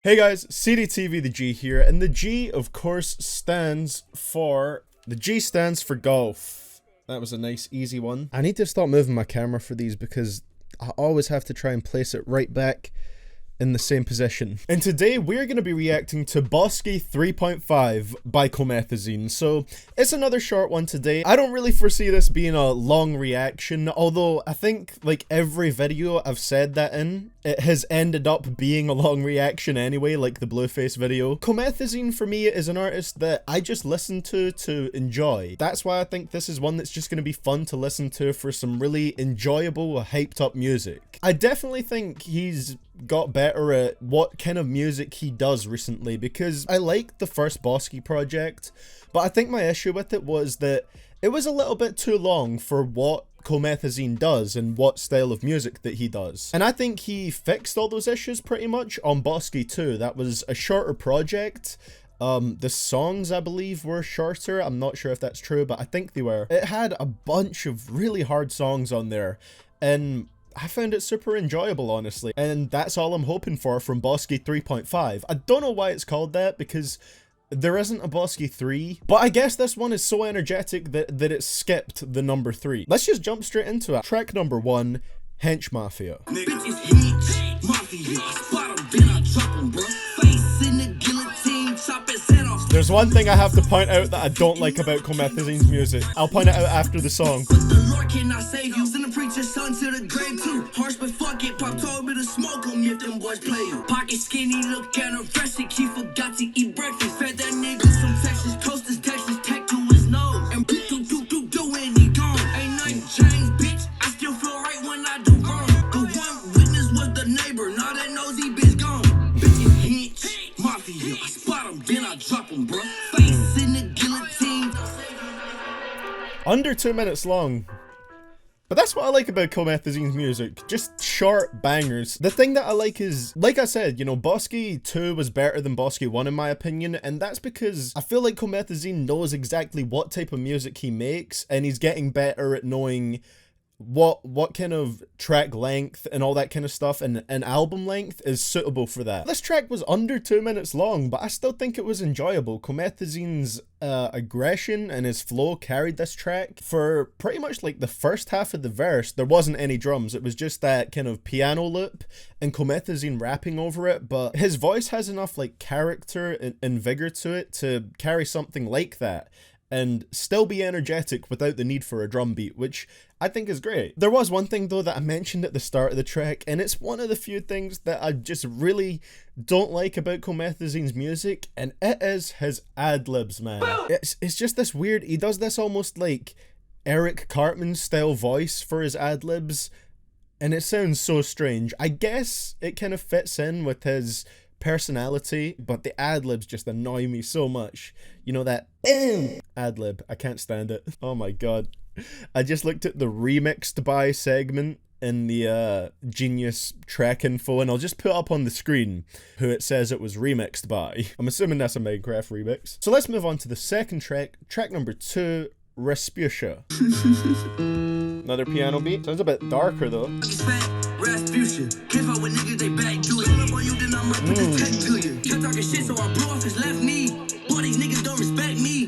Hey guys, CDTVThaG here, and the G of course stands for golf. That was a nice easy one. I need to stop moving my camera for these because I always have to try and place it right back in the same position. And today we're going to be reacting to BAWSKEE 3.5 by Comethazine. So it's another short one today. I don't really foresee this being a long reaction, although I think like every video I've said that in, it has ended up being a long reaction anyway, like the Blueface video. Comethazine for me is an artist that I just listen to enjoy. That's why I think this is one that's just going to be fun to listen to for some really enjoyable, hyped up music. I definitely think he's got better at what kind of music he does recently, because I liked the first Boskie project, but I think my issue with it was that it was a little bit too long for what Comethazine does and what style of music that he does. And I think he fixed all those issues pretty much on Boskie 2. That was a shorter project. The songs, I believe, were shorter. I'm not sure if that's true, but I think they were. It had a bunch of really hard songs on there, and I found it super enjoyable, honestly. And that's all I'm hoping for from BAWSKEE 3.5. I don't know why it's called that, because there isn't a BAWSKEE 3, but I guess this one is so energetic that it skipped the number 3. Let's just jump straight into it. Track number 1, HENCH MAFIA. There's one thing I have to point out that I don't like about Comethazine's music. I'll point it out after the song. Pocket skinny, look anorexic, he forgot to eat breakfast. Fed that nigga some Texas toasters, Texas tech to his nose. And do when he gone. Ain't nothing changed, bitch. I still feel right when I do wrong. The one witness was the neighbor, now that nosy bitch gone. Bitches hench, mafia. I spot him, then I drop him, bro. Face in the guillotine. Under 2 minutes long. But that's what I like about Comethazine's music, just short bangers. The thing that I like is, like I said, you know, Boskie 2 was better than Boskie 1 in my opinion, and that's because I feel like Comethazine knows exactly what type of music he makes, and he's getting better at knowing what kind of track length and all that kind of stuff, and an album length is suitable for that. This track was under 2 minutes long, but I still think it was enjoyable. Comethazine's aggression and his flow carried this track. For pretty much like the first half of the verse, there wasn't any drums. It was just that kind of piano loop and Comethazine rapping over it, but his voice has enough like character and vigor to it to carry something like that and still be energetic without the need for a drum beat, which I think is great. There was one thing though that I mentioned at the start of the track, and it's one of the few things that I just really don't like about Comethazine's music, and it is his ad-libs, man. It's just this weird, he does this almost like Eric Cartman style voice for his ad-libs, and it sounds so strange. I guess it kind of fits in with his personality, but the ad-libs just annoy me so much. You know that BAM ad-lib, I can't stand it. Oh my god. I just looked at the remixed by segment in the Genius track info, and I'll just put up on the screen who it says it was remixed by. I'm assuming that's a Minecraft remix. So let's move on to the second track, track number 2, RASPUTIA. Another piano beat. Sounds a bit darker though. RASPUTIA. If I with niggas, they back do it. You then I might put this tech to you. Kept talking shit, so I blew off his left knee. Boy, these niggas don't respect me.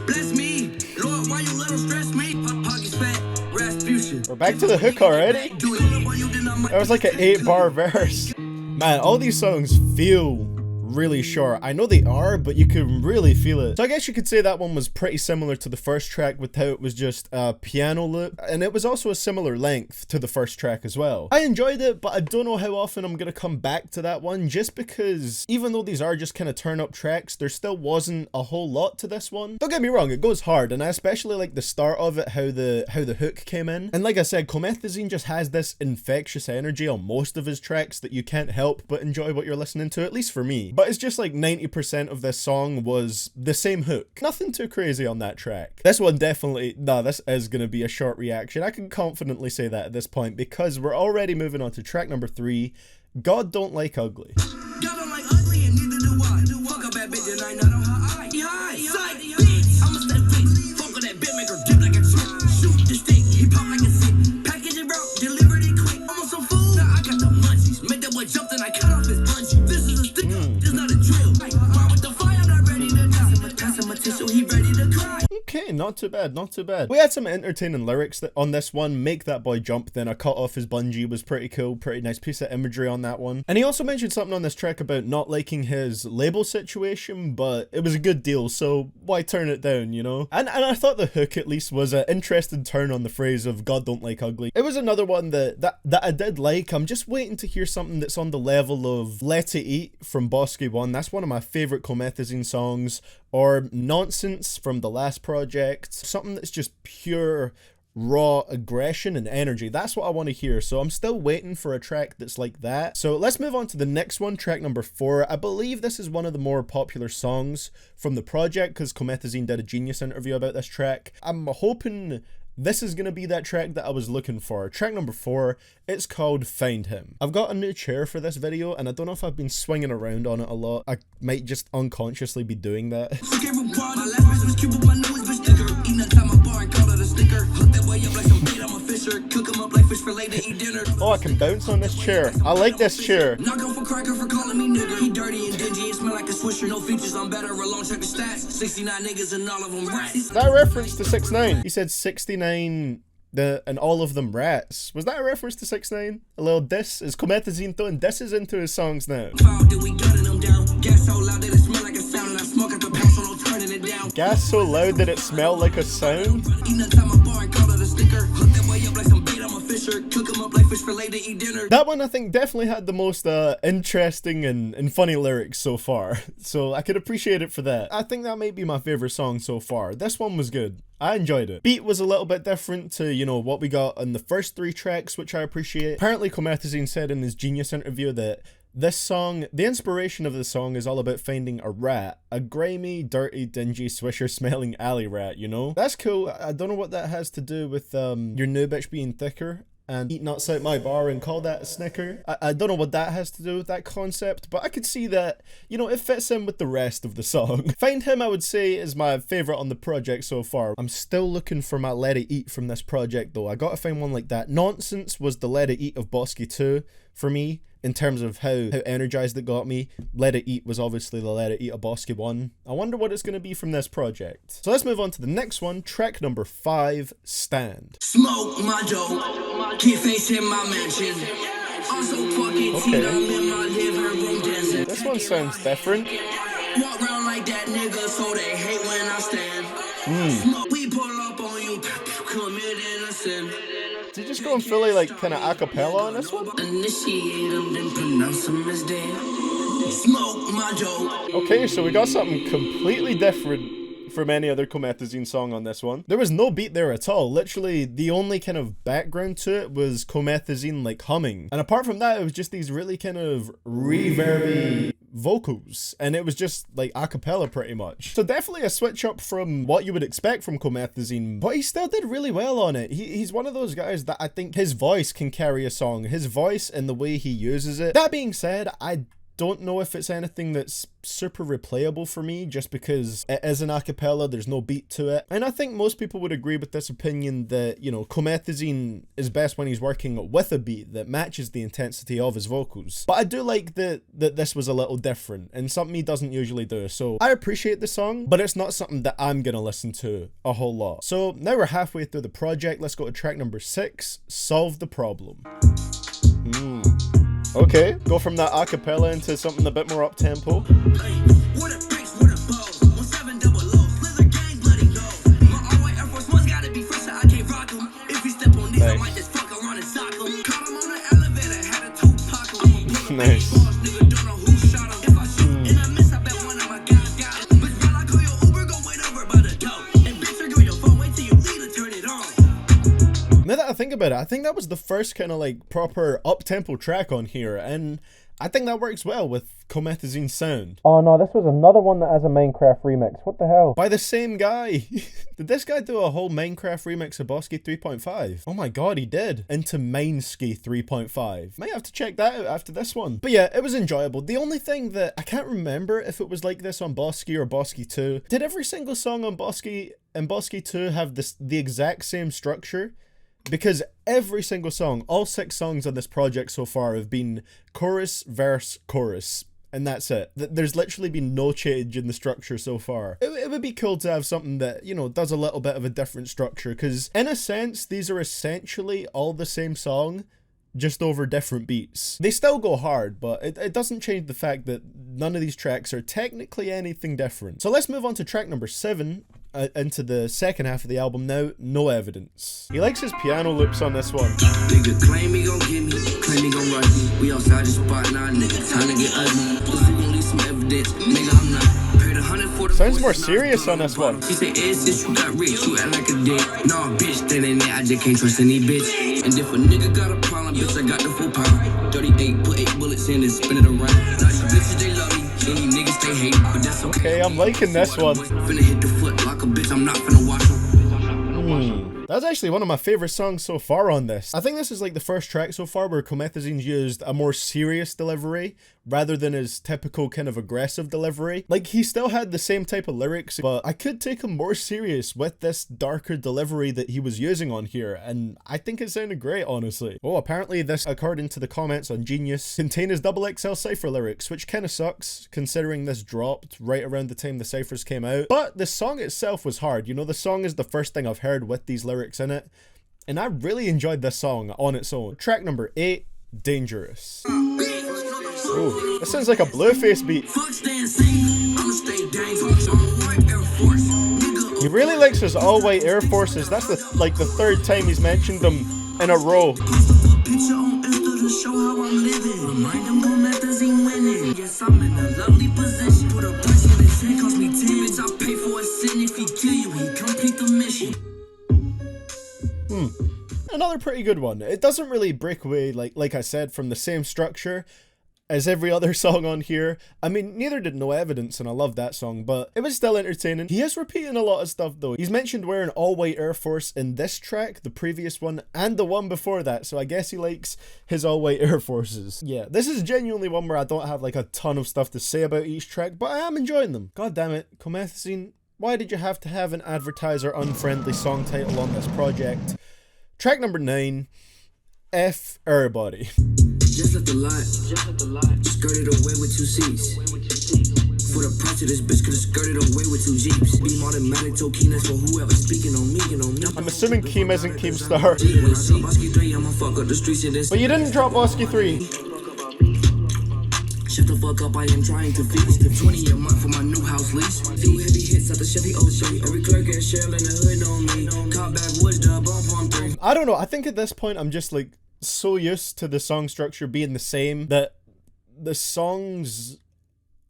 Bless me. Lord, why you let them stress me? Pockets fat, RASPUTIA. We're back to the hook already? That was like an 8-bar verse. Man, all these songs feel really short. I know they are, but you can really feel it. So I guess you could say that one was pretty similar to the first track with how it was just a piano loop, and it was also a similar length to the first track as well. I enjoyed it, but I don't know how often I'm gonna come back to that one, just because even though these are just kind of turn up tracks, there still wasn't a whole lot to this one. Don't get me wrong, it goes hard, and I especially like the start of it, how the hook came in. And like I said, Comethazine just has this infectious energy on most of his tracks that you can't help but enjoy what you're listening to, at least for me. But it's just like 90% of this song was the same hook. Nothing too crazy on that track. This one definitely, this is going to be a short reaction. I can confidently say that at this point, because we're already moving on to track number 3, God Don't Like Ugly. God don't like ugly and neither do I. Fuck a bad bitch and I know how I psych, bitch. I'ma stay fixed. Fuck with that bit, make her dip like a chick. Shoot the stick, he pop like a sick. Package it out, deliver it quick. Almost some food. Now I got the munchies. Make that boy jump, then I cut off his bungee. This is Okay, not too bad, not too bad. We had some entertaining lyrics on this one. Make that boy jump, then I cut off his bungee was pretty cool, pretty nice piece of imagery on that one. And he also mentioned something on this track about not liking his label situation, but it was a good deal, so why turn it down, you know? And I thought the hook at least was an interesting turn on the phrase of God don't like ugly. It was another one that I did like. I'm just waiting to hear something that's on the level of Let It Eat from Boskie 1. That's one of my favorite Comethazine songs. Or Nonsense from the last project. Something that's just pure raw aggression and energy. That's what I want to hear. So I'm still waiting for a track that's like that. So let's move on to the next one, track number 4. I believe this is one of the more popular songs from the project because Comethazine did a Genius interview about this track. I'm hoping this is going to be that track that I was looking for. Track number 4, it's called Find Him. I've got a new chair for this video and I don't know if I've been swinging around on it a lot. I might just unconsciously be doing that. Oh, I can bounce on this chair. I like this chair. That reference to 6ix9ine. He said 69 and all of them rats. Was that a reference to 6ix9ine? A little diss? Is Comethazine throwing disses into his songs now? Gas so loud that it smelled like a sound? That one I think definitely had the most interesting and funny lyrics so far, so I could appreciate it for that. I think that might be my favorite song so far. This one was good. I enjoyed it. Beat was a little bit different to, you know, what we got on the first 3 tracks, which I appreciate. Apparently Comethazine said in his Genius interview that this song, the inspiration of the song is all about finding a rat. A grimy, dirty, dingy, swisher smelling alley rat, you know? That's cool. I don't know what that has to do with your new bitch being thicker and eat nuts out my bar and call that a snicker. I don't know what that has to do with that concept, but I could see that, you know, it fits in with the rest of the song. Find Him, I would say, is my favorite on the project so far. I'm still looking for my Let It Eat from this project though. I gotta find one like that. Nonsense was the Let It Eat of Boskie 2 for me, in terms of how energized it got me. Let It Eat was obviously the Let It Eat of Boskie 1. I wonder what it's going to be from this project. So let's move on to the next one, track number 5, Stand. Smoke my dope, keep facing my mansion. Also fucking Okay. I'm in my living room dancing. This one sounds different. Walk around like that nigga, so they hate when I stand. Smoke, we pull up on you, commit innocent. Did you just go and fully like kind of acapella on this one? Initiate them, then pronounce them as dead. Smoke my dope. Okay, so we got something completely different from any other Comethazine song on this one. There was no beat there at all. Literally, the only kind of background to it was Comethazine like humming. And apart from that, it was just these really kind of reverby vocals, and it was just like a cappella pretty much. So definitely a switch up from what you would expect from Comethazine, but he still did really well on it. He's one of those guys that I think his voice can carry a song. His voice and the way he uses it. That being said, I don't know if it's anything that's super replayable for me, just because it is an acapella, there's no beat to it. And I think most people would agree with this opinion that, you know, Comethazine is best when he's working with a beat that matches the intensity of his vocals. But I do like that this was a little different and something he doesn't usually do. So I appreciate the song, but it's not something that I'm gonna listen to a whole lot. So now we're halfway through the project. Let's go to track number 6, Solve the Problem. Okay, go from that acapella into something a bit more up-tempo. Nice. Nice. Now that I think about it, I think that was the first kind of like proper up-tempo track on here, and I think that works well with Comethazine's sound. Oh no, this was another one that has a Minecraft remix. What the hell? By the same guy. Did this guy do a whole Minecraft remix of BAWSKEE 3.5? Oh my god, he did. Into BAWSKEE 3.5. Might have to check that out after this one. But yeah, it was enjoyable. The only thing that I can't remember if it was like this on Boskie or Boskie 2. Did every single song on Boskie and Boskie 2 have the exact same structure? Because every single song, all 6 songs on this project so far have been chorus, verse, chorus. and that's it. There's literally been no change in the structure so far. It would be cool to have something that, you know, does a little bit of a different structure, because in a sense, these are essentially all the same song, just over different beats. They still go hard, but it doesn't change the fact that none of these tracks are technically anything different. So let's move on to track number 7, into the second half of the album now, No Evidence. He likes his piano loops on this one. Nigga claim he gon' get me, claim he gon' rush me. We outside the spot now, nigga, time to get ugly. If you gon' leave some evidence, nigga, I'm not. Sounds more serious on this one. She say, since you got rich, you act like a dick. Nah, bitch, that ain't it, I just can't trust any bitch. And if a nigga got a problem, bitch, I got the full power. 38, put 8 bullets in and spin it around. Now these bitches, they love me. Any niggas, they hate, but that's okay. Okay, I'm liking this one. Finna hit the foot like a bitch, I'm not finna watch them. That's actually one of my favorite songs so far on this. I think this is like the first track so far where Comethazine's used a more serious delivery rather than his typical kind of aggressive delivery. Like, he still had the same type of lyrics, but I could take him more serious with this darker delivery that he was using on here, and I think it sounded great, honestly. Oh, apparently this, according to the comments on Genius, contained his XXL cypher lyrics, which kind of sucks considering this dropped right around the time the cyphers came out. But the song itself was hard. You know, the song is the first thing I've heard with these lyrics in it, and I really enjoyed this song on its own. Track number 8, Dangerous. Oh, this sounds like a Blueface beat. He really likes his all-white Air Forces. That's the third time he's mentioned them in a row. Another pretty good one. It doesn't really break away, like I said, from the same structure as every other song on here. I mean, neither did No Evidence, and I love that song, but it was still entertaining. He is repeating a lot of stuff though. He's mentioned wearing all-white Air Force in this track, the previous one, and the one before that, so I guess he likes his all-white Air Forces. Yeah, this is genuinely one where I don't have like a ton of stuff to say about each track, but I am enjoying them. God damn it, Comethazine, why did you have to have an advertiser-unfriendly song title on this project? Track number 9, ERRBODY. Just left the lot, skirted away with 2 seats. For the price of this bitch, could've skirted away with 2 Jeeps. Beam automatic, told Keen, so whoever speaking on me, you know me. I'm assuming Keem isn't Keemstar. When I saw BAWSKEE 3, I'ma fuck up the streets and then. But you didn't drop BAWSKEE 3. Shut the fuck up, I am trying to feast. 20 a month for my new house lease. 2 heavy hits at the Chevy Ocean. Every clerk and shell in the hood on me. Caught backwoods, the bump on 3. I don't know, I think at this point I'm just like so used to the song structure being the same that the songs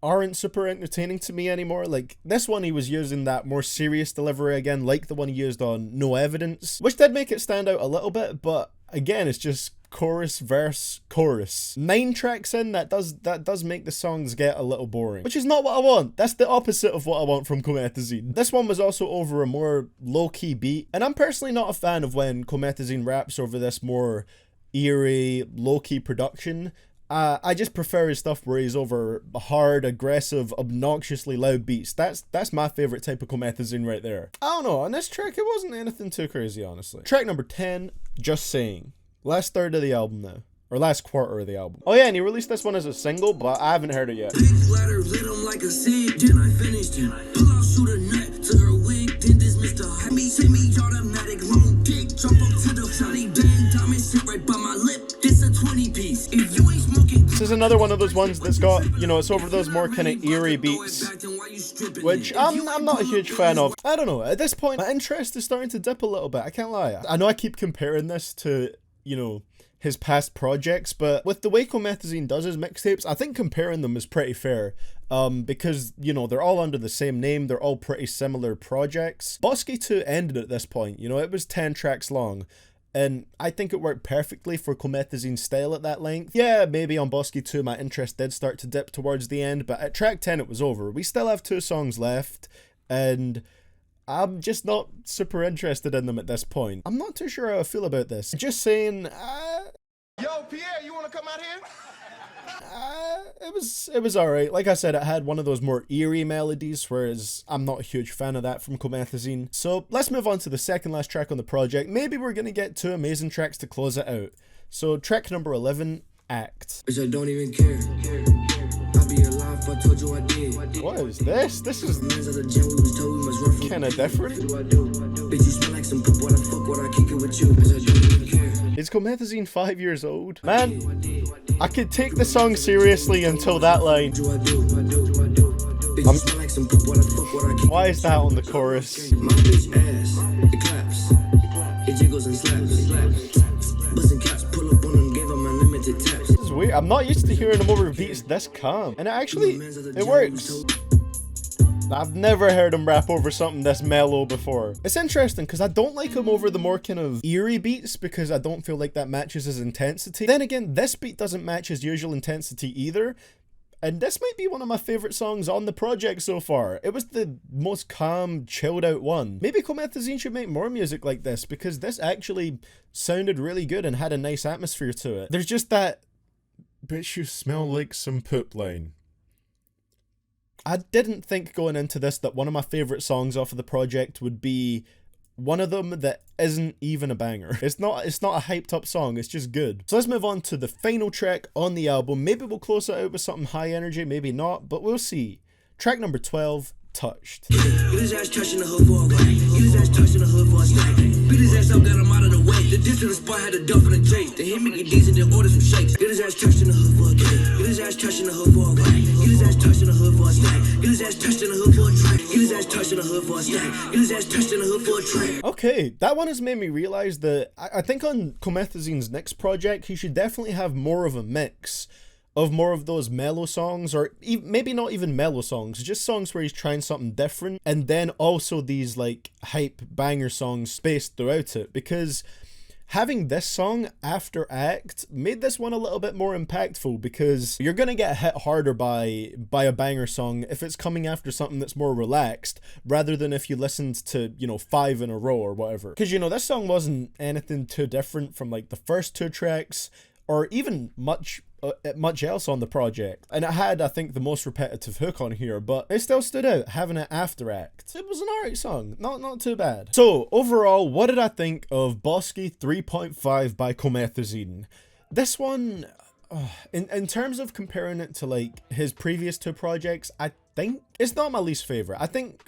aren't super entertaining to me anymore. Like this one, he was using that more serious delivery again, like the one he used on No Evidence, which did make it stand out a little bit, but again, it's just chorus, verse, chorus. 9 tracks in, that does make the songs get a little boring, which is not what I want. That's the opposite of what I want from Comethazine. This one was also over a more low-key beat, and I'm personally not a fan of when Comethazine raps over this more eerie, low-key production. I just prefer his stuff where he's over hard, aggressive, obnoxiously loud beats. That's my favorite type of Comethazine right there. I don't know, on this track it wasn't anything too crazy, honestly. Track number 10, Just Saying. Last third of the album now. Or last quarter of the album. Oh yeah, and he released this one as a single, but I haven't heard it yet. Big ladder, lit him like a cig, then I finished him. Pull out, shoot a nut to her wig, then dismiss the Hemi, semi-automatic, long dick, jump up to the shawty, bang, diamond, sit right by my lip, this a 20 piece. If you ain't smoking. This is another one of those ones that's got, you know, it's over those more kind of eerie beats, which I'm not a huge fan of. I don't know, at this point, my interest is starting to dip a little bit, I can't lie. I know I keep comparing this to, you know, his past projects, but with the way Comethazine does his mixtapes, I think comparing them is pretty fair, because, you know, they're all under the same name, they're all pretty similar projects. BAWSKEE 2 ended at this point, you know, it was 10 tracks long, and I think it worked perfectly for Comethazine's style at that length. Yeah, maybe on BAWSKEE 2 my interest did start to dip towards the end, but at track 10 it was over. We still have 2 songs left, and I'm just not super interested in them at this point. I'm not too sure how I feel about this. Just saying, Yo, Pierre, you wanna come out here? it was alright. Like I said, it had one of those more eerie melodies, whereas I'm not a huge fan of that from Comethazine. So let's move on to the second last track on the project. Maybe we're gonna get 2 amazing tracks to close it out. So track number 11, Act. Bitch, I don't even care. I'll be if I told you I did. What is this? This is Man's at the gym, we was told we must run from. kind of different. What do I do? Bitch, you smell like some poop. What I fuck, what I kick it with you. Cause I don't even care. Is Comethazine 5 years old? Man, I could take the song seriously until that line. Do I do? Bitch, you smell like some poop. What I fuck, what I kick. Why is that on the chorus? My bitch ass, it claps, it jiggles and slaps. Bustin' caps, pull up on them, gave them unlimited taps. This is weird. I'm not used to hearing him over beats this calm. And it works. I've never heard him rap over something this mellow before. It's interesting because I don't like him over the more kind of eerie beats because I don't feel like that matches his intensity. Then again, this beat doesn't match his usual intensity either. And this might be one of my favorite songs on the project so far. It was the most calm, chilled out one. Maybe Comethazine should make more music like this because this actually sounded really good and had a nice atmosphere to it. There's just that, bitch, you smell like some poop line. I didn't think going into this that one of my favorite songs off of the project would be one of them that isn't even a banger. It's not a hyped up song, it's just good. So let's move on to the final track on the album. Maybe we'll close it out with something high energy, maybe not, but we'll see. Track number 12, Touched. Get his ass touching the hood for a while. Get his ass touching the hood for a stack. Beat his ass up, got him out of the way. The dish to the spot had a dump in the J. The hit make it decent, then order some shakes. Get his ass touching the hood for a day. Get his ass touching the hood for a while. Get his ass touching the hood for a stack. Get his ass touching the hood for a track. Get his ass touching the hood for a stack. Get his ass touching the hood for a track. Okay, that one has made me realize that I think on Comethazine's next project, he should definitely have more of a mix of more of those mellow songs, or maybe not even mellow songs, just songs where he's trying something different, and then also these like hype banger songs spaced throughout it, because having this song after Act made this one a little bit more impactful, because you're gonna get hit harder by a banger song if it's coming after something that's more relaxed, rather than if you listened to, you know, 5 in a row or whatever. Because, you know, this song wasn't anything too different from like the first 2 tracks, or even much else on the project, and it had, I think, the most repetitive hook on here, but it still stood out having it after Act. It was an alright song, not too bad. So overall, what did I think of BAWSKEE 3.5 by Comethazine? This one, in terms of comparing it to like his previous 2 projects, I think it's not my least favorite. I think,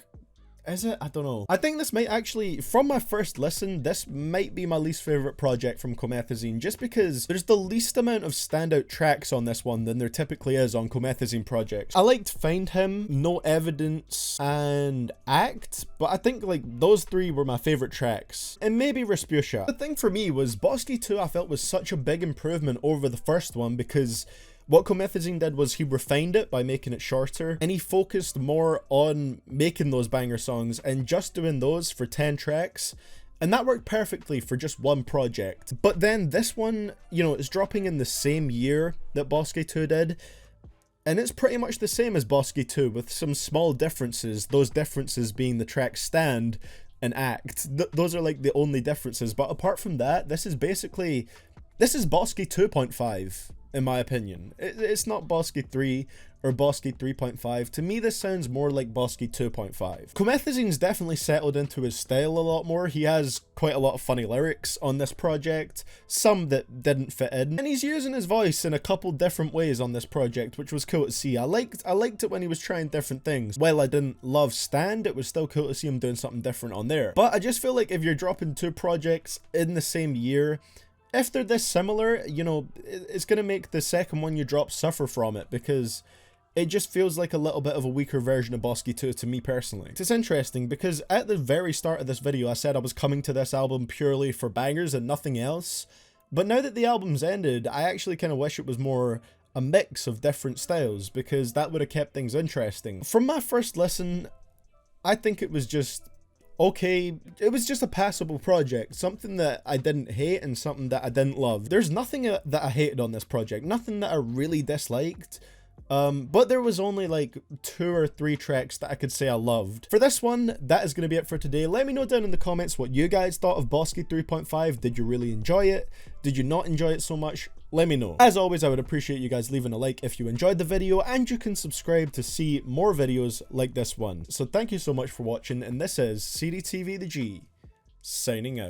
is it? I don't know. I think this might actually, from my first listen, this might be my least favorite project from Comethazine, just because there's the least amount of standout tracks on this one than there typically is on Comethazine projects. I liked Find Him, No Evidence, and Act, but I think like those 3 were my favorite tracks, and maybe RASPUTIA. The thing for me was BAWSKEE 2 I felt was such a big improvement over the first one, because what Comethazine did was he refined it by making it shorter, and he focused more on making those banger songs and just doing those for 10 tracks. And that worked perfectly for just one project. But then this one, you know, is dropping in the same year that BAWSKEE 2 did. And it's pretty much the same as BAWSKEE 2 with some small differences. Those differences being the track Stand and Act. Those are like the only differences. But apart from that, this is BAWSKEE 2.5. In my opinion. It's not BAWSKEE 3 or BAWSKEE 3.5. To me, this sounds more like BAWSKEE 2.5. Comethazine's definitely settled into his style a lot more. He has quite a lot of funny lyrics on this project, some that didn't fit in, and he's using his voice in a couple different ways on this project, which was cool to see. I liked it when he was trying different things. While I didn't love Stand, it was still cool to see him doing something different on there. But I just feel like if you're dropping 2 projects in the same year, if they're this similar, you know, it's going to make the second one you drop suffer from it, because it just feels like a little bit of a weaker version of BAWSKEE 2 to me personally. It's interesting because at the very start of this video, I said I was coming to this album purely for bangers and nothing else. But now that the album's ended, I actually kind of wish it was more a mix of different styles, because that would have kept things interesting. From my first listen, I think it was just okay. It was just a passable project, something that I didn't hate and something that I didn't love. There's nothing that I hated on this project, nothing that I really disliked, but there was only like 2 or 3 tracks that I could say I loved. For this one, that is going to be it for today. Let me know down in the comments what you guys thought of BAWSKEE 3.5. Did you really enjoy it? Did you not enjoy it so much? Let me know. As always, I would appreciate you guys leaving a like if you enjoyed the video, and you can subscribe to see more videos like this one. So thank you so much for watching, and this is CDTVThaG signing out.